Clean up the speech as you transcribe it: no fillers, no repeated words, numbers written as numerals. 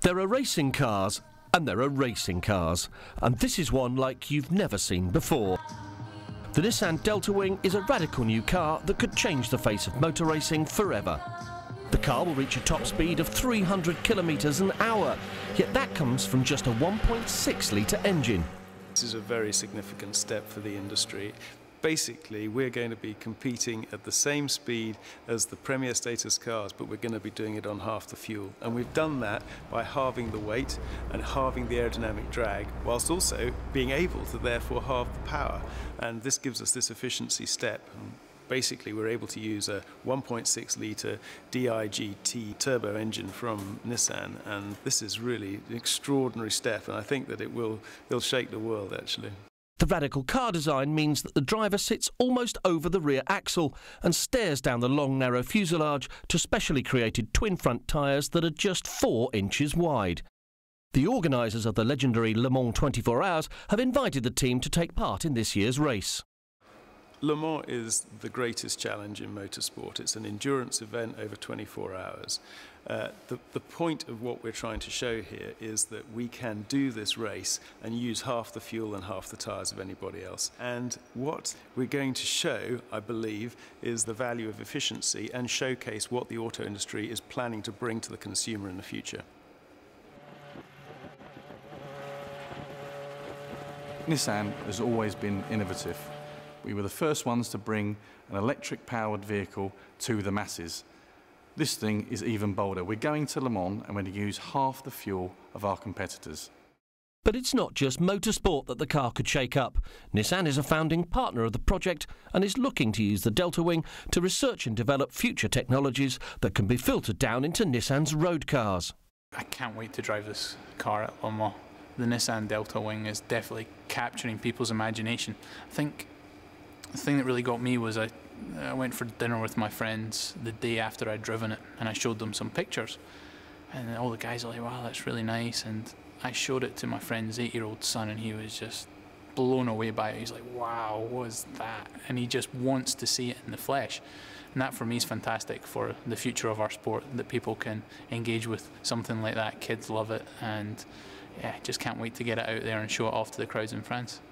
There are racing cars, and there are racing cars, and this is one like you've never seen before. The Nissan Deltawing is a radical new car that could change the face of motor racing forever. The car will reach a top speed of 300 kilometres an hour, yet that comes from just a 1.6 litre engine. This is a very significant step for the industry. Basically, we're going to be competing at the same speed as the Premier status cars, but we're going to be doing it on half the fuel. And we've done that by halving the weight and halving the aerodynamic drag, whilst also being able to therefore halve the power. And this gives us this efficiency step. Basically, we're able to use a 1.6 litre DIGT turbo engine from Nissan, and this is really an extraordinary step, and I think that it'll shake the world, actually. The radical car design means that the driver sits almost over the rear axle and stares down the long, narrow fuselage to specially created twin front tyres that are just 4 inches wide. The organisers of the legendary Le Mans 24 Hours have invited the team to take part in this year's race. Le Mans is the greatest challenge in motorsport. It's an endurance event over 24 hours. The point of what we're trying to show here is that we can do this race and use half the fuel and half the tyres of anybody else. And what we're going to show, I believe, is the value of efficiency and showcase what the auto industry is planning to bring to the consumer in the future. Nissan has always been innovative. We were the first ones to bring an electric-powered vehicle to the masses. This thing is even bolder. We're going to Le Mans and we're going to use half the fuel of our competitors. But it's not just motorsport that the car could shake up. Nissan is a founding partner of the project and is looking to use the Deltawing to research and develop future technologies that can be filtered down into Nissan's road cars. I can't wait to drive this car at Le Mans. The Nissan Deltawing is definitely capturing people's imagination. I think the thing that really got me was I went for dinner with my friends the day after I'd driven it, and I showed them some pictures, and all the guys were like, wow, that's really nice. And I showed it to my friend's 8-year-old son, and he was just blown away by it. He's like, wow, what is that? And he just wants to see it in the flesh. And that for me is fantastic for the future of our sport, that people can engage with something like that. Kids love it, and yeah, just can't wait to get it out there and show it off to the crowds in France.